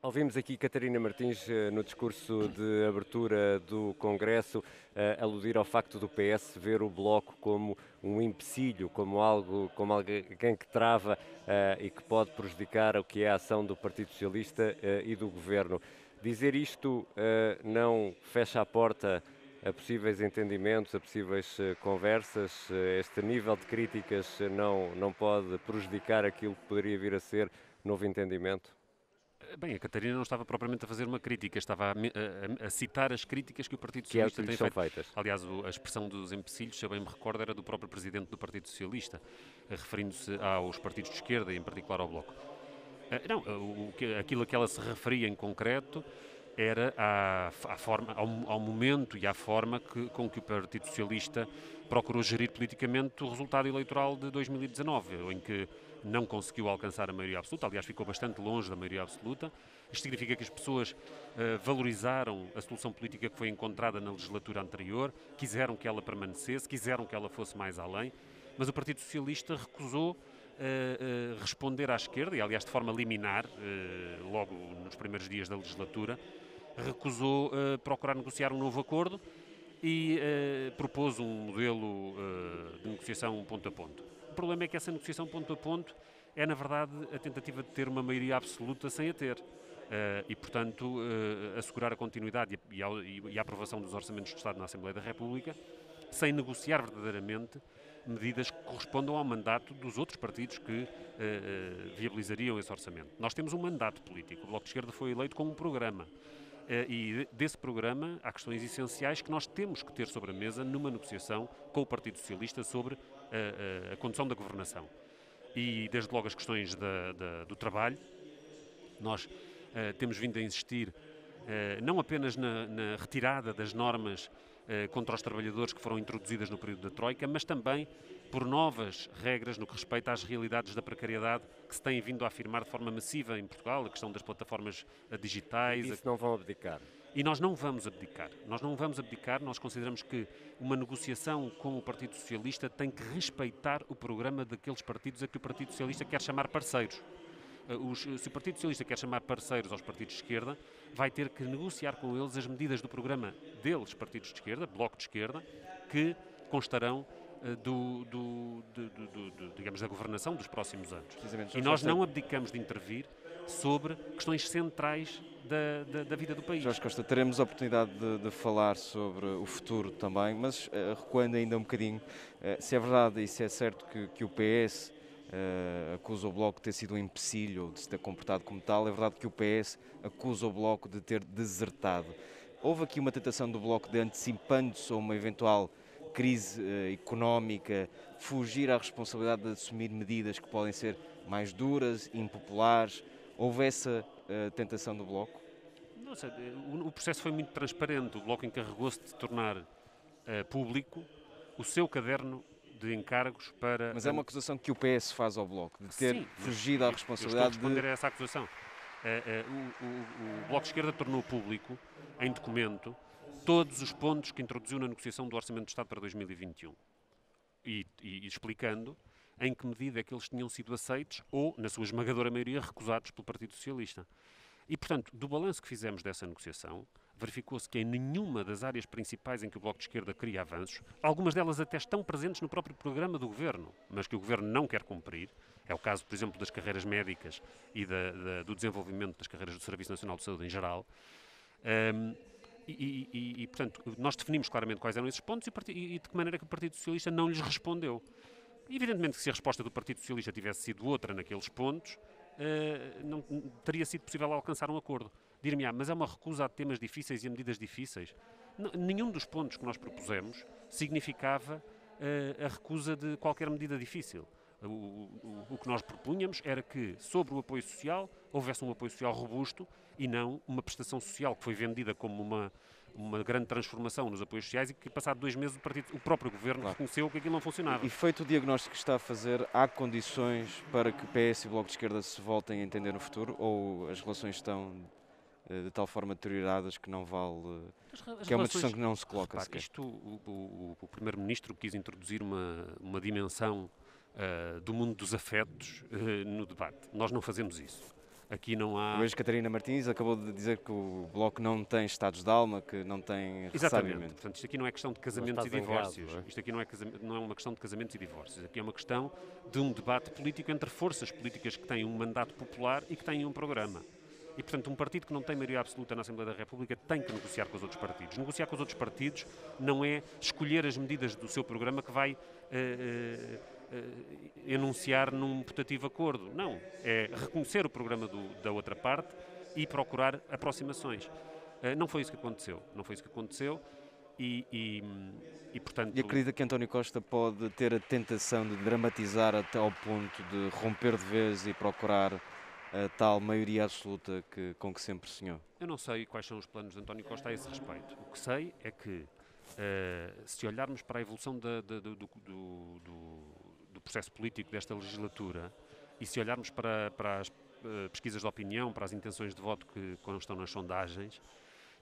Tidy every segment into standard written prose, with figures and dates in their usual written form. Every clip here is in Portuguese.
Ouvimos aqui Catarina Martins no discurso de abertura do Congresso aludir ao facto do PS ver o Bloco como um empecilho, como alguém que trava e que pode prejudicar o que é a ação do Partido Socialista e do Governo. Dizer isto não fecha a porta a possíveis entendimentos, a possíveis conversas. Este nível de críticas não pode prejudicar aquilo que poderia vir a ser novo entendimento? Bem, a Catarina não estava propriamente a fazer uma crítica, estava a citar as críticas que o Partido Que é o Socialista que lhes tem são feito. feitas. Aliás, a expressão dos empecilhos, se eu bem me recordo, era do próprio Presidente do Partido Socialista, referindo-se aos partidos de esquerda e em particular ao Bloco. Não, aquilo a que ela se referia em concreto era ao momento e à forma com que o Partido Socialista procurou gerir politicamente o resultado eleitoral de 2019, em que não conseguiu alcançar a maioria absoluta, aliás ficou bastante longe da maioria absoluta. Isto significa que as pessoas valorizaram a solução política que foi encontrada na legislatura anterior, quiseram que ela permanecesse, quiseram que ela fosse mais além, mas o Partido Socialista recusou responder à esquerda, e aliás de forma liminar, logo nos primeiros dias da legislatura, recusou procurar negociar um novo acordo e propôs um modelo de negociação ponto a ponto. O problema é que essa negociação ponto a ponto é, na verdade, a tentativa de ter uma maioria absoluta sem a ter. E, portanto, assegurar a continuidade e a aprovação dos orçamentos de Estado na Assembleia da República sem negociar verdadeiramente medidas que correspondam ao mandato dos outros partidos que viabilizariam esse orçamento. Nós temos um mandato político. O Bloco de Esquerda foi eleito com um programa. E desse programa há questões essenciais que nós temos que ter sobre a mesa numa negociação com o Partido Socialista sobre a condução da governação. E desde logo as questões do trabalho, nós temos vindo a insistir não apenas na retirada das normas contra os trabalhadores que foram introduzidas no período da Troika, mas também por novas regras no que respeita às realidades da precariedade que se têm vindo a afirmar de forma massiva em Portugal, a questão das plataformas E digitais. disso não vão abdicar. E nós não vamos abdicar. Nós não vamos abdicar, nós consideramos que uma negociação com o Partido Socialista tem que respeitar o programa daqueles partidos a que o Partido Socialista quer chamar parceiros. Se o Partido Socialista quer chamar parceiros aos partidos de esquerda, vai ter que negociar com eles as medidas do programa deles, partidos de esquerda, bloco de esquerda, que constarão digamos, da governação dos próximos anos. E nós não abdicamos de intervir sobre questões centrais da vida do país. Jorge Costa, teremos a oportunidade de falar sobre o futuro também, mas recuando ainda um bocadinho, se é verdade e se é certo que o PS acusa o Bloco de ter sido um empecilho ou de se ter comportado como tal, é verdade que o PS acusa o Bloco de ter desertado. Houve aqui uma tentação do Bloco de, antecipando-se a uma eventual crise económica, fugir à responsabilidade de assumir medidas que podem ser mais duras, impopulares. Houve essa tentação do Bloco? Não sei, o processo foi muito transparente. O Bloco encarregou-se de tornar público o seu caderno de encargos para... Mas é uma acusação que o PS faz ao Bloco, de ter Sim, fugido à responsabilidade eu estou a responder a essa acusação. O Bloco de Esquerda tornou público, em documento, todos os pontos que introduziu na negociação do Orçamento de Estado para 2021. E explicando em que medida é que eles tinham sido aceitos ou, na sua esmagadora maioria, recusados pelo Partido Socialista. E, portanto, do balanço que fizemos dessa negociação, verificou-se que em nenhuma das áreas principais em que o Bloco de Esquerda queria avanços, algumas delas até estão presentes no próprio programa do Governo, mas que o Governo não quer cumprir. É o caso, por exemplo, das carreiras médicas e do desenvolvimento das carreiras do Serviço Nacional de Saúde em geral. Portanto, nós definimos claramente quais eram esses pontos e de que maneira que o Partido Socialista não lhes respondeu. Evidentemente que se a resposta do Partido Socialista tivesse sido outra naqueles pontos, não teria sido possível alcançar um acordo. Dir-me-á, mas é uma recusa a temas difíceis e a medidas difíceis. Nenhum dos pontos que nós propusemos significava a recusa de qualquer medida difícil. O que nós propunhamos era que, sobre o apoio social, houvesse um apoio social robusto e não uma prestação social que foi vendida como uma grande transformação nos apoios sociais e que, passado 2 meses, o próprio Governo reconheceu que aquilo não funcionava. E feito o diagnóstico que está a fazer, há condições para que PS e o Bloco de Esquerda se voltem a entender no futuro? Ou as relações estão de tal forma deterioradas que não vale... que é uma discussão que não se coloca sequer? O Primeiro-Ministro quis introduzir uma dimensão do mundo dos afetos no debate. Nós não fazemos isso. Aqui não há... Hoje Catarina Martins acabou de dizer que o Bloco não tem estados de alma, que não tem Exatamente. ressarcimento. Portanto, isto aqui não é questão de casamentos e divórcios. Isto aqui não é uma questão de casamentos e divórcios. Aqui é uma questão de um debate político entre forças políticas que têm um mandato popular e que têm um programa. E, portanto, um partido que não tem maioria absoluta na Assembleia da República tem que negociar com os outros partidos. Negociar com os outros partidos não é escolher as medidas do seu programa que vai enunciar num putativo acordo. Não. É reconhecer o programa da outra parte e procurar aproximações. Não foi isso que aconteceu. Não foi isso que aconteceu e portanto... E acredita que António Costa pode ter a tentação de dramatizar até ao ponto de romper de vez e procurar a tal maioria absoluta com que sempre sonhou? Eu não sei quais são os planos de António Costa a esse respeito. O que sei é que, se olharmos para a evolução do processo político desta legislatura e se olharmos para as pesquisas de opinião, para as intenções de voto que constam nas sondagens,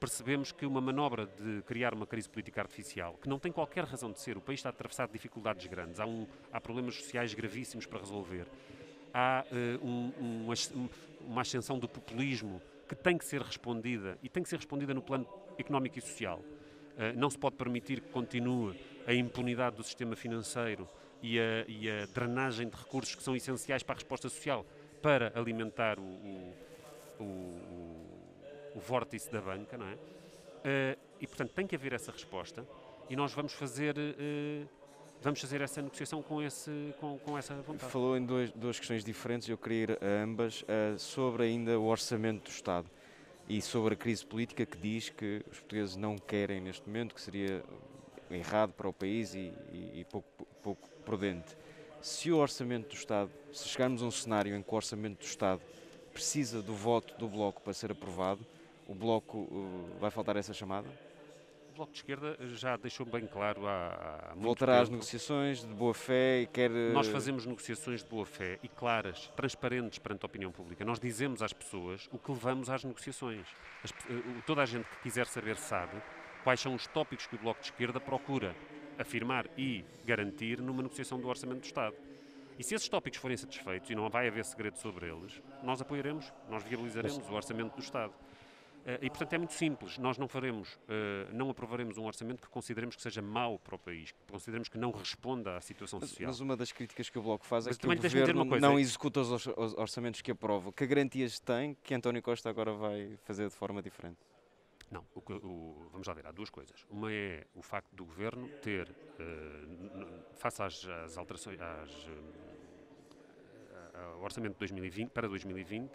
percebemos que uma manobra de criar uma crise política artificial, que não tem qualquer razão de ser, o país está atravessado de dificuldades grandes, há problemas sociais gravíssimos para resolver, há uma ascensão do populismo que tem que ser respondida, e tem que ser respondida no plano económico e social. Não se pode permitir que continue a impunidade do sistema financeiro e a drenagem de recursos que são essenciais para a resposta social, para alimentar o vórtice da banca, não é? E, portanto, tem que haver essa resposta e nós vamos fazer essa negociação com essa vontade. Falou em duas questões diferentes, eu queria ir a ambas, sobre ainda o orçamento do Estado e sobre a crise política que diz que os portugueses não querem neste momento, que seria errado para o país e pouco prudente. Se o orçamento do Estado, se chegarmos a um cenário em que o orçamento do Estado precisa do voto do Bloco para ser aprovado, o Bloco vai faltar essa chamada? O Bloco de Esquerda já deixou bem claro há muito Voltará tempo. às negociações de boa-fé e quer... Nós fazemos negociações de boa-fé e claras, transparentes perante a opinião pública. Nós dizemos às pessoas o que levamos às negociações. Toda a gente que quiser saber sabe quais são os tópicos que o Bloco de Esquerda procura afirmar e garantir numa negociação do Orçamento do Estado. E se esses tópicos forem satisfeitos, e não vai haver segredo sobre eles, nós apoiaremos, nós viabilizaremos o Orçamento do Estado. E, portanto, é muito simples. Nós não aprovaremos um orçamento que consideremos que seja mau para o país, que consideremos que não responda à situação social. Mas uma das críticas que o Bloco faz é que o também deixa-me dizer Governo uma coisa. não executa os orçamentos que aprova. Que garantias tem que António Costa agora vai fazer de forma diferente? Não, vamos lá ver, há duas coisas. Uma é o facto do Governo ter, face às alterações, ao orçamento de 2020, para 2020,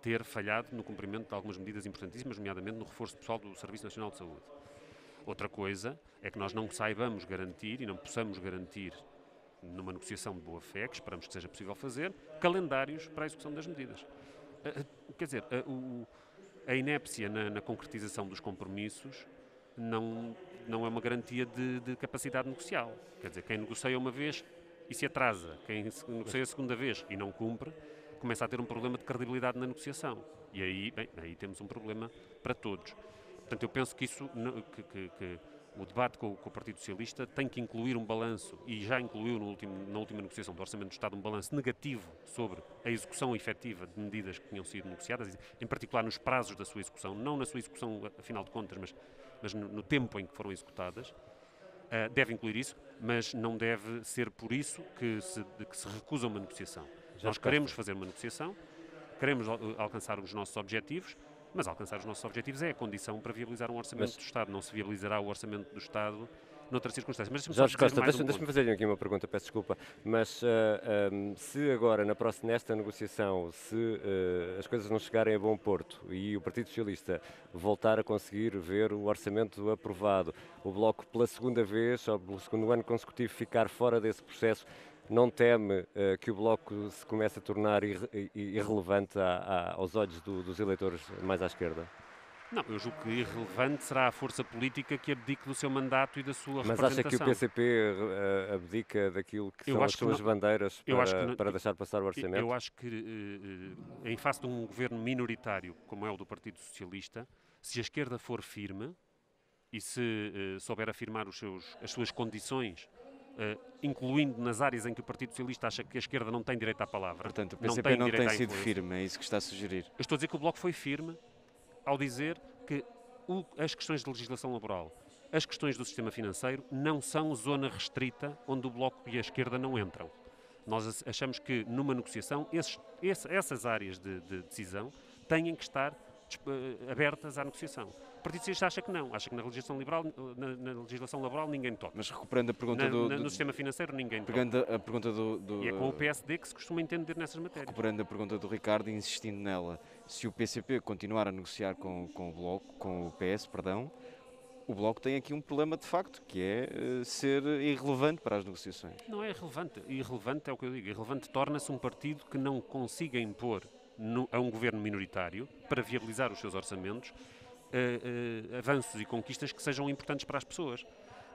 ter falhado no cumprimento de algumas medidas importantíssimas, nomeadamente no reforço pessoal do Serviço Nacional de Saúde. Outra coisa é que nós não saibamos garantir e não possamos garantir, numa negociação de boa-fé, que esperamos que seja possível fazer, calendários para a execução das medidas. Quer dizer, a inépcia na concretização dos compromissos não é uma garantia de capacidade negocial. Quer dizer, quem negocia uma vez e se atrasa, quem negocia a segunda vez e não cumpre, começa a ter um problema de credibilidade na negociação. E aí temos um problema para todos. Portanto, eu penso que que o debate com o Partido Socialista tem que incluir um balanço, e já incluiu na última negociação do Orçamento do Estado, um balanço negativo sobre a execução efetiva de medidas que tinham sido negociadas, em particular nos prazos da sua execução, não na sua execução, afinal de contas, mas no tempo em que foram executadas. Deve incluir isso, mas não deve ser por isso que se recusa uma negociação. Nós queremos fazer uma negociação, queremos alcançar os nossos objetivos, mas alcançar os nossos objetivos é a condição para viabilizar um orçamento do Estado. Não se viabilizará o orçamento do Estado noutras circunstâncias. Mas Jorge Costa, deixa-me fazer aqui uma pergunta, peço desculpa, mas se agora, nesta negociação, se as coisas não chegarem a bom porto e o Partido Socialista voltar a conseguir ver o orçamento aprovado, o Bloco pela segunda vez, ou pelo segundo ano consecutivo, ficar fora desse processo, não teme que o Bloco se comece a tornar irrelevante aos olhos dos eleitores mais à esquerda? Não, eu julgo que irrelevante será a força política que abdique do seu mandato e da sua representação. Mas acha que o PCP abdica daquilo que são as suas bandeiras para deixar passar o orçamento? Eu acho que, em face de um governo minoritário, como é o do Partido Socialista, se a esquerda for firme e se souber afirmar as suas condições incluindo nas áreas em que o Partido Socialista acha que a esquerda não tem direito à palavra. Portanto, o não PCP não direito tem à sido influência. firme, é isso que está a sugerir. Eu estou a dizer que o Bloco foi firme ao dizer que as questões de legislação laboral, as questões do sistema financeiro, não são zona restrita onde o Bloco e a esquerda não entram. Nós achamos que numa negociação essas áreas de decisão têm que estar abertas à negociação. O Partido Socialista acha que não, acha que na legislação laboral ninguém toca. Mas recuperando a pergunta no sistema financeiro ninguém toca. Pegando a pergunta E é com o PSD que se costuma entender nessas matérias. Recuperando a pergunta do Ricardo e insistindo nela, se o PCP continuar a negociar com o Bloco, com o PS, perdão, o Bloco tem aqui um problema de facto, que é ser irrelevante para as negociações. Não é irrelevante. Irrelevante é o que eu digo. Irrelevante torna-se um partido que não consiga impor a um governo minoritário, para viabilizar os seus orçamentos, avanços e conquistas que sejam importantes para as pessoas.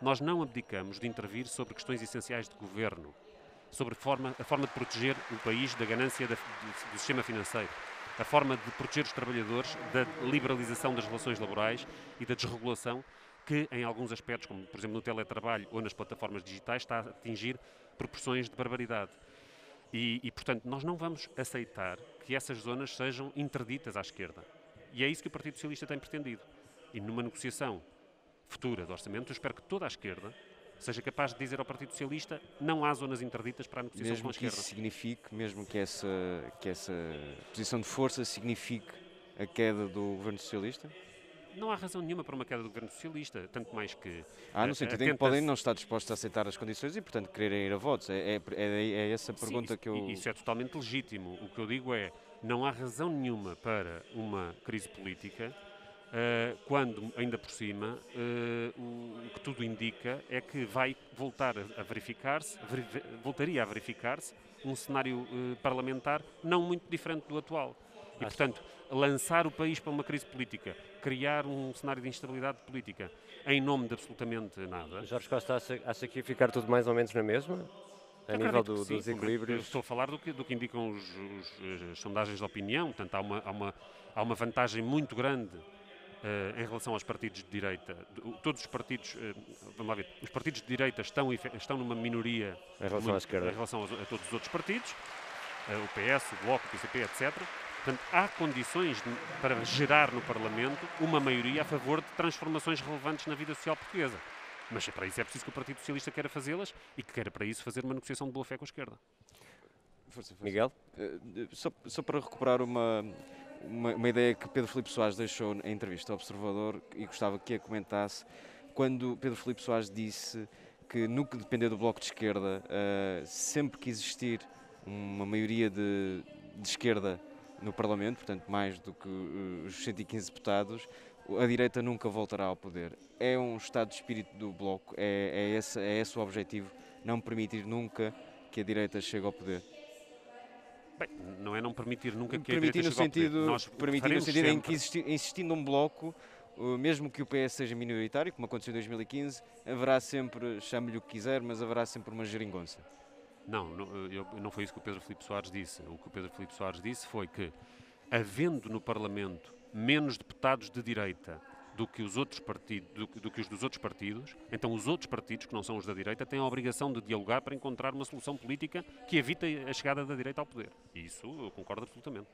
Nós não abdicamos de intervir sobre questões essenciais de governo, sobre a forma de proteger o país da ganância do sistema financeiro, a forma de proteger os trabalhadores da liberalização das relações laborais e da desregulação que, em alguns aspectos, como por exemplo no teletrabalho ou nas plataformas digitais, está a atingir proporções de barbaridade. E, portanto, nós não vamos aceitar que essas zonas sejam interditas à esquerda. E é isso que o Partido Socialista tem pretendido. E numa negociação futura de orçamento, eu espero que toda a esquerda seja capaz de dizer ao Partido Socialista não há zonas interditas para a negociação mesmo com a esquerda. Mesmo que isso signifique, mesmo que essa posição de força signifique a queda do governo socialista? Não há razão nenhuma para uma queda do governo socialista, tanto mais que... no sentido em que podem não estar dispostos a aceitar as condições e, portanto, quererem ir a votos. É essa pergunta que eu... Isso é totalmente legítimo. O que eu digo é, não há razão nenhuma para uma crise política quando, ainda por cima, o que tudo indica é que vai voltaria a verificar-se um cenário parlamentar não muito diferente do atual. E, portanto, lançar o país para uma crise política, criar um cenário de instabilidade política, em nome de absolutamente nada... Jorge Costa acha que ia ficar tudo mais ou menos na mesma? A nível dos equilíbrios? Estou a falar do que indicam as sondagens de opinião. Portanto, há uma vantagem muito grande em relação aos partidos de direita. Todos os partidos, vamos lá ver, os partidos de direita estão numa minoria em relação à esquerda, em relação a todos os outros partidos, o PS, o Bloco, o PCP, etc. Portanto, há condições para gerar no Parlamento uma maioria a favor de transformações relevantes na vida social portuguesa. Mas para isso é preciso que o Partido Socialista queira fazê-las e que queira para isso fazer uma negociação de boa-fé com a esquerda. Força. Miguel? Só para recuperar uma ideia que Pedro Filipe Soares deixou em entrevista ao Observador e gostava que a comentasse, quando Pedro Filipe Soares disse que no que depender do Bloco de Esquerda, sempre que existir uma maioria de esquerda no Parlamento, portanto mais do que os 115 deputados, a direita nunca voltará ao poder. É um estado de espírito do Bloco, é esse o objetivo, não permitir nunca que a direita chegue ao poder. Bem, não é não permitir nunca que a direita chegue ao poder. Permitir no sentido em que existindo um Bloco, mesmo que o PS seja minoritário, como aconteceu em 2015, haverá sempre, chame-lhe o que quiser, mas haverá sempre uma geringonça. Não foi isso que o Pedro Filipe Soares disse. O que o Pedro Filipe Soares disse foi que, havendo no Parlamento menos deputados de direita do que os outros partidos, do que os dos outros partidos, então os outros partidos, que não são os da direita, têm a obrigação de dialogar para encontrar uma solução política que evite a chegada da direita ao poder. E isso eu concordo absolutamente.